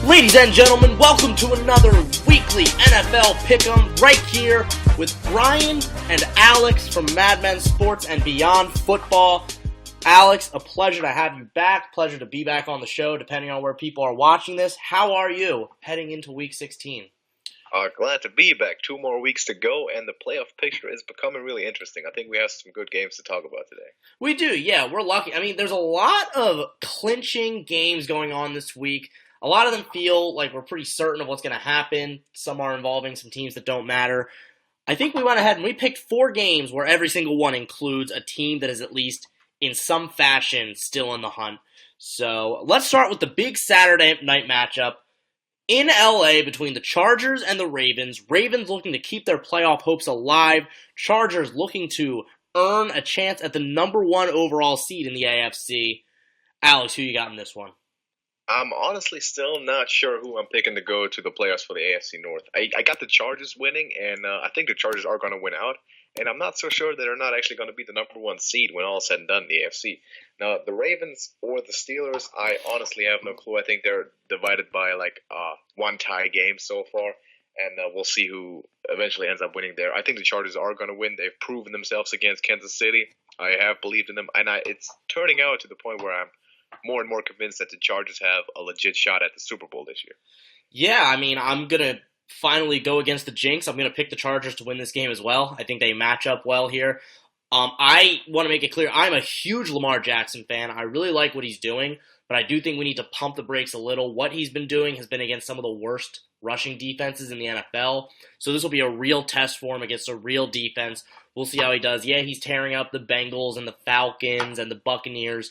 Ladies and gentlemen, welcome to another weekly NFL Pick'em right here with Brian and Alex from MadMen Sports and Beyond Football. Alex, a pleasure to have you back. Pleasure to be back on the show, depending on where people are watching this. How are you heading into Week 16? Glad to be back. 2 more weeks to go, and the playoff picture is becoming really interesting. I think we have some good games to talk about today. We do, yeah. We're lucky. I mean, there's a lot of clinching games going on this week. A lot of them feel like we're pretty certain of what's going to happen. Some are involving some teams that don't matter. I think we went ahead and we picked 4 games where every single one includes a team that is at least in some fashion still in the hunt. So let's start with the big Saturday night matchup in LA between the Chargers and the Ravens. Ravens looking to keep their playoff hopes alive. Chargers looking to earn a chance at the number 1 overall seed in the AFC. Alex, who you got in this one? I'm honestly still not sure who I'm picking to go to the playoffs for the AFC North. I got the Chargers winning, and I think the Chargers are going to win out. And I'm not so sure that they're not actually going to be the number 1 seed when all is said and done in the AFC. Now, the Ravens or the Steelers, I honestly have no clue. I think they're divided by like one tie game so far, and we'll see who eventually ends up winning there. I think the Chargers are going to win. They've proven themselves against Kansas City. I have believed in them, and it's turning out to the point where I'm more and more convinced that the Chargers have a legit shot at the Super Bowl this year. Yeah, I mean, I'm going to finally go against the jinx. I'm going to pick the Chargers to win this game as well. I think they match up well here. I want to make it clear, I'm a huge Lamar Jackson fan. I really like what he's doing, but I do think we need to pump the brakes a little. What he's been doing has been against some of the worst rushing defenses in the NFL, so this will be a real test for him against a real defense. We'll see how he does. Yeah, he's tearing up the Bengals and the Falcons and the Buccaneers.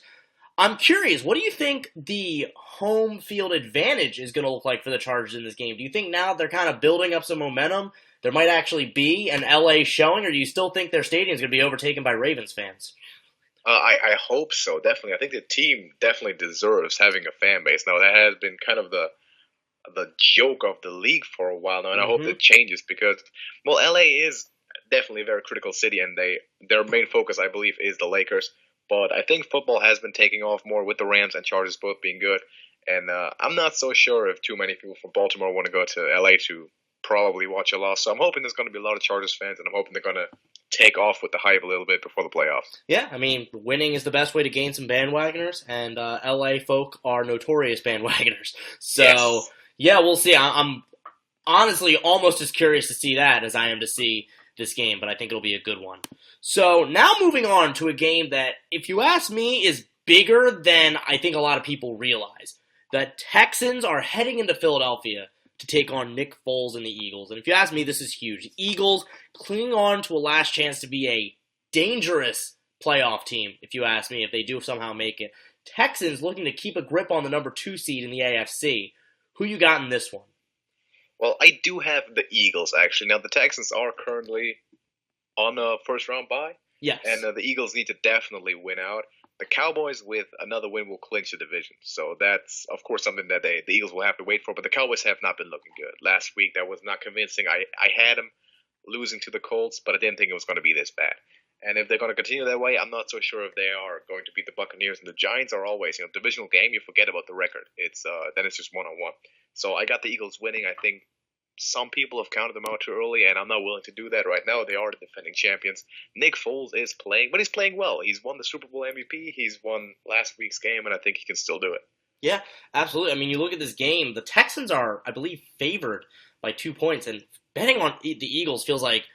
I'm curious, what do you think the home field advantage is going to look like for the Chargers in this game? Do you think now they're kind of building up some momentum, there might actually be an LA showing, or do you still think their stadium is going to be overtaken by Ravens fans? I hope so, definitely. I think the team definitely deserves having a fan base. Now, that has been kind of the joke of the league for a while now, and I hope that changes because, well, LA is definitely a very critical city, and their main focus, I believe, is the Lakers. But I think football has been taking off more with the Rams and Chargers both being good. And I'm not so sure if too many people from Baltimore want to go to LA to probably watch a loss. So I'm hoping there's going to be a lot of Chargers fans, and I'm hoping they're going to take off with the hype a little bit before the playoffs. Yeah, I mean, winning is the best way to gain some bandwagoners, and LA folk are notorious bandwagoners. So, yes. Yeah, we'll see. I'm honestly almost as curious to see that as I am to see this game, but I think it'll be a good one. So now moving on to a game that, if you ask me, is bigger than I think a lot of people realize. The Texans are heading into Philadelphia to take on Nick Foles and the Eagles. And if you ask me, this is huge. The Eagles clinging on to a last chance to be a dangerous playoff team, if you ask me, if they do somehow make it. Texans looking to keep a grip on the number 2 seed in the AFC. Who you got in this one? Well, I do have the Eagles, actually. Now, the Texans are currently on a first-round bye. Yes. And the Eagles need to definitely win out. The Cowboys, with another win, will clinch the division. So that's, of course, something that the Eagles will have to wait for. But the Cowboys have not been looking good. Last week, that was not convincing. I had them losing to the Colts, but I didn't think it was going to be this bad. And if they're going to continue that way, I'm not so sure if they are going to beat the Buccaneers. And the Giants are always, divisional game, you forget about the record. Then it's just one-on-one. So I got the Eagles winning. I think some people have counted them out too early, and I'm not willing to do that right now. They are the defending champions. Nick Foles is playing, but he's playing well. He's won the Super Bowl MVP. He's won last week's game, and I think he can still do it. Yeah, absolutely. I mean, you look at this game, the Texans are, I believe, favored by 2 points, and betting on the Eagles feels like,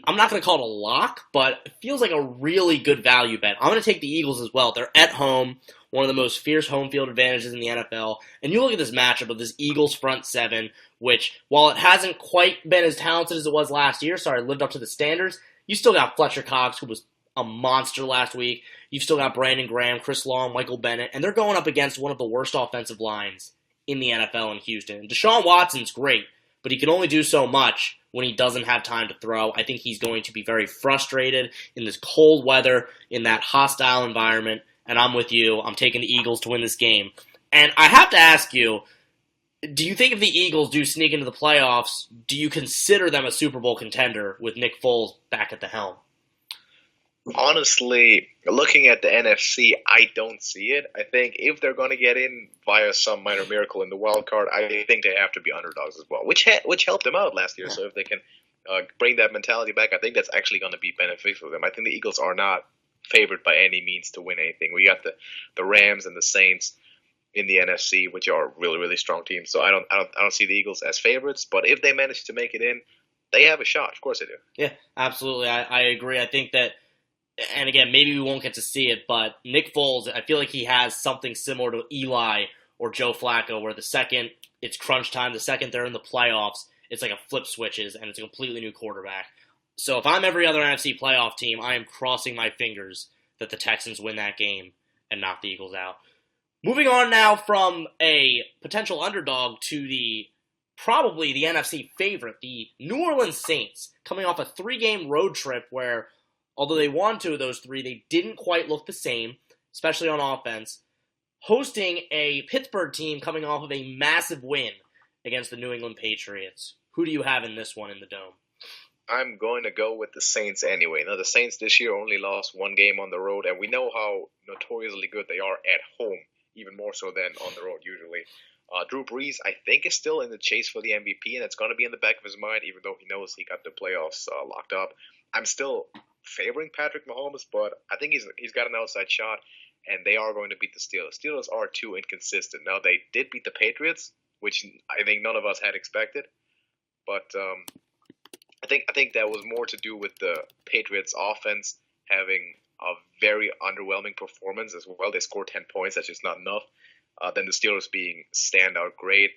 I'm not going to call it a lock, but it feels like a really good value bet. I'm going to take the Eagles as well. They're at home, one of the most fierce home field advantages in the NFL. And you look at this matchup of this Eagles front seven, which, while it hasn't quite been as talented as it was last year, lived up to the standards, you still got Fletcher Cox, who was a monster last week. You've still got Brandon Graham, Chris Long, Michael Bennett, and they're going up against one of the worst offensive lines in the NFL in Houston. And Deshaun Watson's great, but he can only do so much when he doesn't have time to throw. I think he's going to be very frustrated in this cold weather, in that hostile environment, and I'm with you. I'm taking the Eagles to win this game. And I have to ask you, do you think if the Eagles do sneak into the playoffs, do you consider them a Super Bowl contender with Nick Foles back at the helm? Honestly, looking at the NFC, I don't see it. I think if they're going to get in via some minor miracle in the wild card, I think they have to be underdogs as well, which helped them out last year. Yeah. So if they can bring that mentality back, I think that's actually going to be beneficial for them. I think the Eagles are not favored by any means to win anything. We got the Rams and the Saints in the NFC, which are really really strong teams. So I don't see the Eagles as favorites. But if they manage to make it in, they have a shot. Of course they do. Yeah, absolutely. I agree. I think that, and again, maybe we won't get to see it, but Nick Foles, I feel like he has something similar to Eli or Joe Flacco, where the second it's crunch time, the second they're in the playoffs, it's like a flip switches, and it's a completely new quarterback. So if I'm every other NFC playoff team, I am crossing my fingers that the Texans win that game and knock the Eagles out. Moving on now from a potential underdog to probably the NFC favorite, the New Orleans Saints, coming off a 3-game road trip where, although they won 2 of those 3, they didn't quite look the same, especially on offense, hosting a Pittsburgh team coming off of a massive win against the New England Patriots. Who do you have in this one in the Dome? I'm going to go with the Saints anyway. Now, the Saints this year only lost 1 game on the road, and we know how notoriously good they are at home, even more so than on the road usually. Drew Brees, I think, is still in the chase for the MVP, and it's going to be in the back of his mind, even though he knows he got the playoffs locked up. I'm still favoring Patrick Mahomes, but I think he's got an outside shot, and they are going to beat the Steelers. Steelers are too inconsistent. Now, they did beat the Patriots, which I think none of us had expected, but I think that was more to do with the Patriots' offense having a very underwhelming performance as well. They scored 10 points. That's just not enough. Then the Steelers being standout great.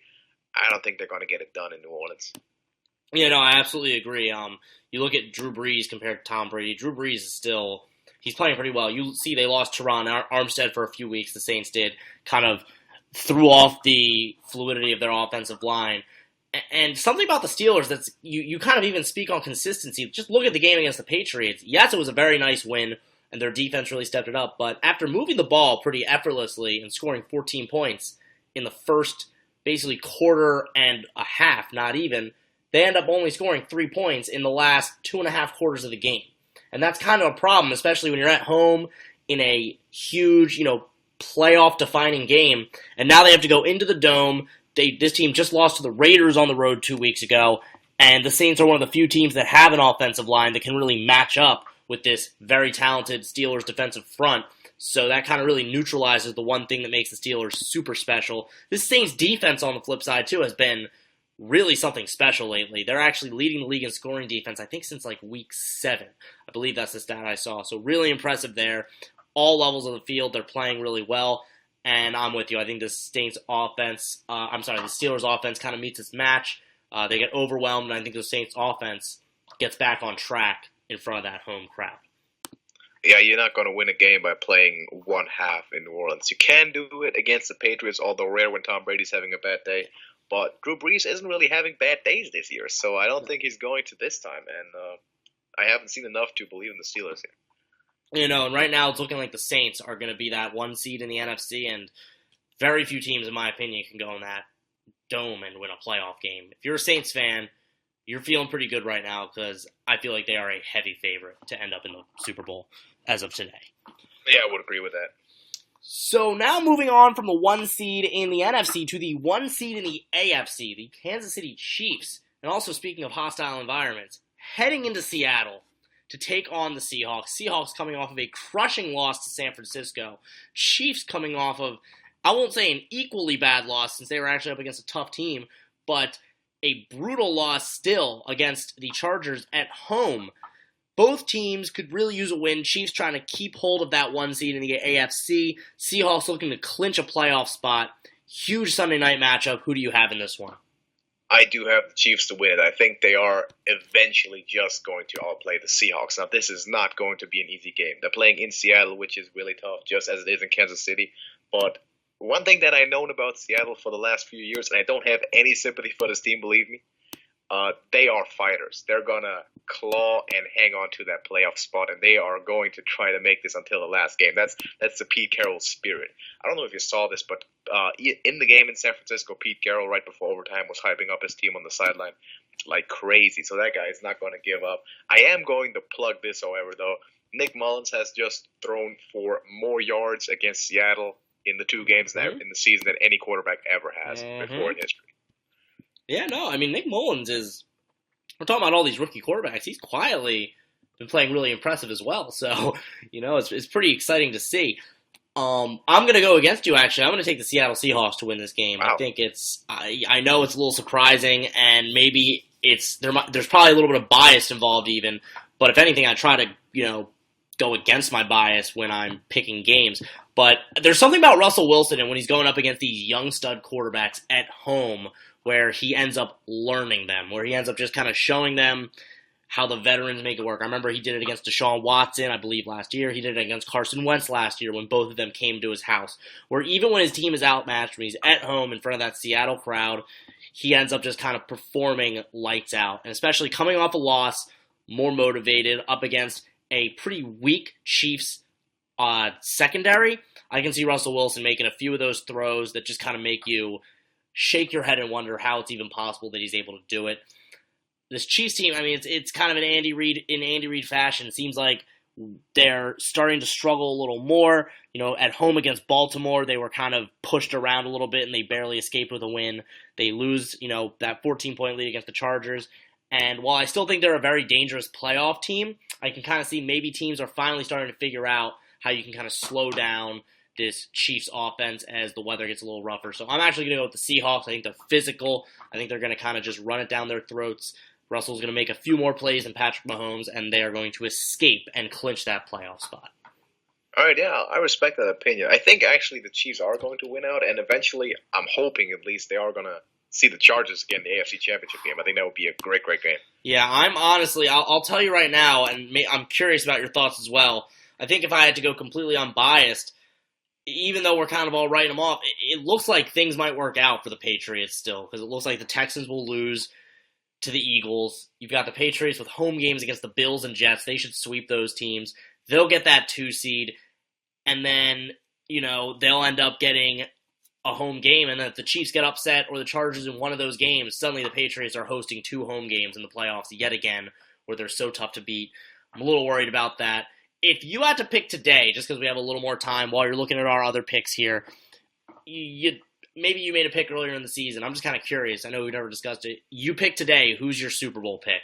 I don't think they're going to get it done in New Orleans. Yeah, no, I absolutely agree. You look at Drew Brees compared to Tom Brady. Drew Brees is still, he's playing pretty well. You see they lost Teron Armstead for a few weeks. The Saints did, kind of threw off the fluidity of their offensive line. And something about the Steelers that's, you kind of even speak on consistency. Just look at the game against the Patriots. Yes, it was a very nice win, and their defense really stepped it up. But after moving the ball pretty effortlessly and scoring 14 points in the first basically quarter and a half, not even, they end up only scoring 3 points in the last 2.5 quarters of the game. And that's kind of a problem, especially when you're at home in a huge, playoff-defining game. And now they have to go into the Dome. This team just lost to the Raiders on the road 2 weeks ago, and the Saints are one of the few teams that have an offensive line that can really match up with this very talented Steelers defensive front. So that kind of really neutralizes the one thing that makes the Steelers super special. This Saints defense on the flip side, too, has been really something special lately. They're actually leading the league in scoring defense, I think, since like week 7. I believe that's the stat I saw. So really impressive there. All levels of the field, they're playing really well. And I'm with you. I think the Steelers offense kind of meets its match. They get overwhelmed, and I think the Saints offense gets back on track in front of that home crowd. Yeah, you're not going to win a game by playing one half in New Orleans. You can do it against the Patriots, although rare when Tom Brady's having a bad day. But Drew Brees isn't really having bad days this year, so I don't think he's going to this time. And I haven't seen enough to believe in the Steelers here. And right now it's looking like the Saints are going to be that 1 seed in the NFC, and very few teams, in my opinion, can go in that Dome and win a playoff game. If you're a Saints fan, you're feeling pretty good right now because I feel like they are a heavy favorite to end up in the Super Bowl as of today. Yeah, I would agree with that. So now moving on from the 1 seed in the NFC to the 1 seed in the AFC, the Kansas City Chiefs. And also, speaking of hostile environments, heading into Seattle to take on the Seahawks. Seahawks coming off of a crushing loss to San Francisco. Chiefs coming off of, I won't say an equally bad loss since they were actually up against a tough team, but a brutal loss still against the Chargers at home. Both teams could really use a win. Chiefs trying to keep hold of that 1 seed in the AFC. Seahawks looking to clinch a playoff spot. Huge Sunday night matchup. Who do you have in this one? I do have the Chiefs to win. I think they are eventually just going to outplay the Seahawks. Now, this is not going to be an easy game. They're playing in Seattle, which is really tough, just as it is in Kansas City. But one thing that I've known about Seattle for the last few years, and I don't have any sympathy for this team, believe me, they are fighters. They're going to claw and hang on to that playoff spot, and they are going to try to make this until the last game. That's the Pete Carroll spirit. I don't know if you saw this, but in the game in San Francisco, Pete Carroll, right before overtime, was hyping up his team on the sideline like crazy. So that guy is not going to give up. I am going to plug this, however, though. Nick Mullins has just thrown for more yards against Seattle in the 2 games in the season than any quarterback ever has before in history. Yeah, no, I mean, Nick Mullins we're talking about all these rookie quarterbacks. He's quietly been playing really impressive as well. So, it's pretty exciting to see. I'm going to go against you, actually. I'm going to take the Seattle Seahawks to win this game. Wow. I think I know it's a little surprising, and maybe there's probably a little bit of bias involved even, but if anything, I try to, go against my bias when I'm picking games. But there's something about Russell Wilson and when he's going up against these young stud quarterbacks at home where he ends up learning them, where he ends up just kind of showing them how the veterans make it work. I remember he did it against Deshaun Watson, I believe, last year. He did it against Carson Wentz last year when both of them came to his house, where even when his team is outmatched, when he's at home in front of that Seattle crowd, he ends up just kind of performing lights out. And especially coming off a loss, more motivated, up against a pretty weak Chiefs secondary, I can see Russell Wilson making a few of those throws that just kind of make you shake your head and wonder how it's even possible that he's able to do it. This Chiefs team, I mean, it's kind of an Andy Reid fashion. It seems like they're starting to struggle a little more. At home against Baltimore, they were kind of pushed around a little bit and they barely escaped with a win. They lose, that 14-point lead against the Chargers. And while I still think they're a very dangerous playoff team, I can kind of see maybe teams are finally starting to figure out how you can kind of slow down this Chiefs offense as the weather gets a little rougher. So I'm actually going to go with the Seahawks. I think they're physical. I think they're going to kind of just run it down their throats. Russell's going to make a few more plays than Patrick Mahomes, and they are going to escape and clinch that playoff spot. All right, yeah, I respect that opinion. I think actually the Chiefs are going to win out, and eventually, I'm hoping at least they are going to see the Chargers again in the AFC Championship game. I think that would be a great, great game. Yeah, I'm honestly, I'll tell you right now, and I'm curious about your thoughts as well. I think if I had to go completely unbiased, even though we're kind of all writing them off, it looks like things might work out for the Patriots still, because it looks like the Texans will lose to the Eagles. You've got the Patriots with home games against the Bills and Jets. They should sweep those teams. They'll get that 2 seed, and then, they'll end up getting a home game, and then if the Chiefs get upset or the Chargers in one of those games, suddenly the Patriots are hosting 2 home games in the playoffs yet again, where they're so tough to beat. I'm a little worried about that. If you had to pick today, just because we have a little more time while you're looking at our other picks here, maybe you made a pick earlier in the season. I'm just kind of curious. I know we've never discussed it. You pick today. Who's your Super Bowl pick?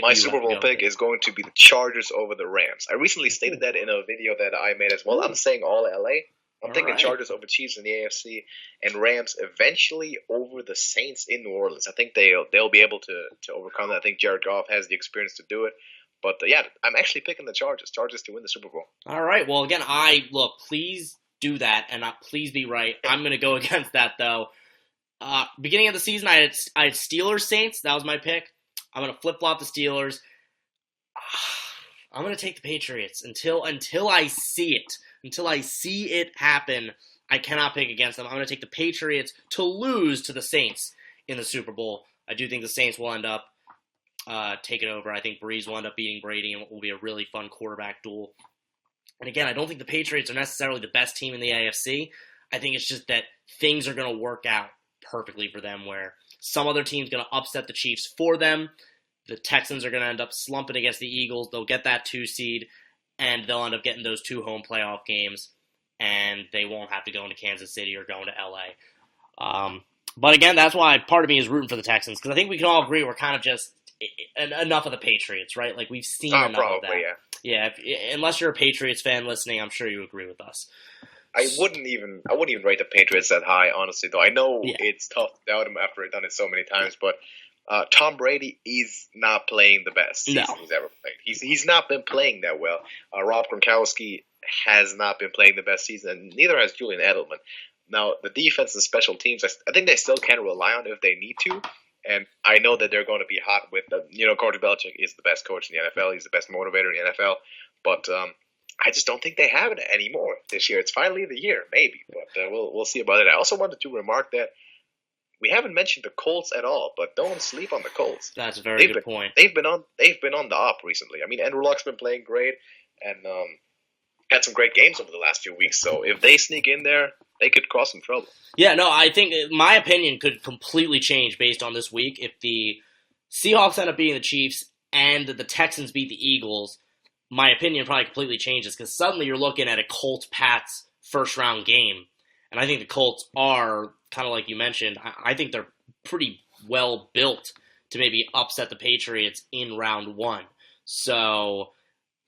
My Super Bowl pick is going to be the Chargers over the Rams. I recently stated that in a video that I made as well. I'm saying all LA. I'm thinking Chargers over Chiefs in the AFC and Rams eventually over the Saints in New Orleans. I think they'll be able to overcome that. I think Jared Goff has the experience to do it. But yeah, I'm actually picking the Chargers to win the Super Bowl. All right. Well, again, please do that and please be right. I'm going to go against that though. Beginning of the season, I had Steelers Saints. That was my pick. I'm going to flip flop the Steelers. I'm going to take the Patriots until I see it. Until I see it happen, I cannot pick against them. I'm going to take the Patriots to lose to the Saints in the Super Bowl. I do think the Saints will end up taking over. I think Breeze will end up beating Brady, and it will be a really fun quarterback duel. And again, I don't think the Patriots are necessarily the best team in the AFC. I think it's just that things are going to work out perfectly for them, where some other team's going to upset the Chiefs for them. The Texans are going to end up slumping against the Eagles. They'll get that 2 seed. And they'll end up getting those 2 home playoff games, and they won't have to go into Kansas City or go into LA. But again, that's why part of me is rooting for the Texans, because I think we can all agree we're kind of just enough of the Patriots, right? Like, we've seen enough of that. Yeah. Unless you're a Patriots fan listening, I'm sure you agree with us. I wouldn't even rate the Patriots that high, honestly, though. I know it's tough to doubt him after I've done it so many times, but Tom Brady is not playing the best season he's ever played. He's not been playing that well. Rob Gronkowski has not been playing the best season, and neither has Julian Edelman. Now, the defense and special teams, I think they still can rely on if they need to, and I know that they're going to be hot with them. Coach Belichick is the best coach in the NFL. He's the best motivator in the NFL, but I just don't think they have it anymore this year. It's finally the year, maybe, but we'll see about it. I also wanted to remark that we haven't mentioned the Colts at all, but don't sleep on the Colts. That's a very good point. They've been on the up recently. I mean, Andrew Luck's been playing great and had some great games over the last few weeks. So if they sneak in there, they could cause some trouble. Yeah, no, I think my opinion could completely change based on this week. If the Seahawks end up beating the Chiefs and the Texans beat the Eagles, my opinion probably completely changes because suddenly you're looking at a Colts-Pats first-round game. And I think the Colts are, kind of like you mentioned, I think they're pretty well built to maybe upset the Patriots in round one. So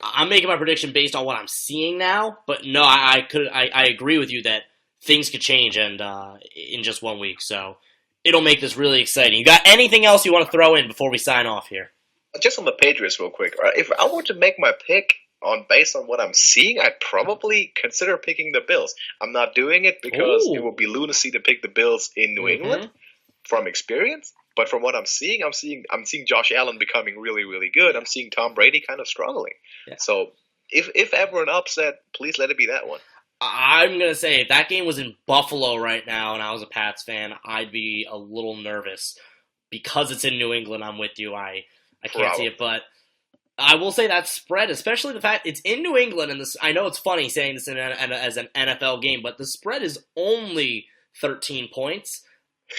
I'm making my prediction based on what I'm seeing now. But no, I agree with you that things could change and in just 1 week. So it'll make this really exciting. You got anything else you want to throw in before we sign off here? Just on the Patriots real quick. If I were to make my pick based on what I'm seeing, I'd probably consider picking the Bills. I'm not doing it because it would be lunacy to pick the Bills in New England from experience. But from what I'm seeing Josh Allen becoming really, really good. I'm seeing Tom Brady kind of struggling. Yeah. So if ever an upset, please let it be that one. I'm going to say if that game was in Buffalo right now and I was a Pats fan, I'd be a little nervous. Because it's in New England, I'm with you. I can't see it, but I will say that spread, especially the fact it's in New England, and this, I know it's funny saying this as an NFL game, but the spread is only 13 points,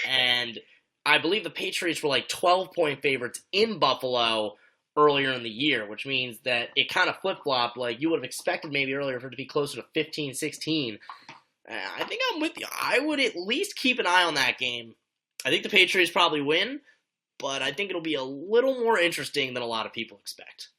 and I believe the Patriots were like 12-point favorites in Buffalo earlier in the year, which means that it kind of flip-flopped. Like, you would have expected maybe earlier for it to be closer to 15, 16. I think I'm with you. I would at least keep an eye on that game. I think the Patriots probably win, but I think it'll be a little more interesting than a lot of people expect.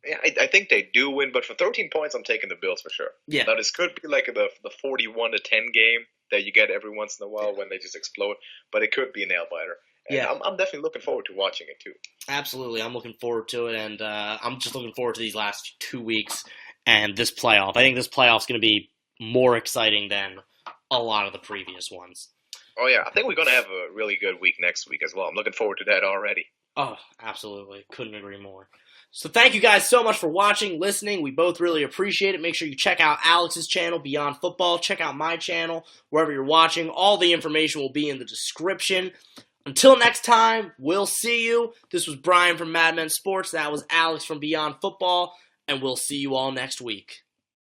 Yeah, I think they do win, but for 13 points, I'm taking the Bills for sure. Yeah. Now, this could be like the 41-10 game that you get every once in a while when they just explode, but it could be a nail-biter. And yeah. I'm definitely looking forward to watching it, too. Absolutely. I'm looking forward to it, and I'm just looking forward to these last 2 weeks and this playoff. I think this playoff's going to be more exciting than a lot of the previous ones. Oh, yeah. I think we're going to have a really good week next week as well. I'm looking forward to that already. Oh, absolutely. Couldn't agree more. So thank you guys so much for watching, listening. We both really appreciate it. Make sure you check out Alex's channel, Beyond Football. Check out my channel, wherever you're watching. All the information will be in the description. Until next time, we'll see you. This was Brian from MadMen Sports. That was Alex from Beyond Football. And we'll see you all next week.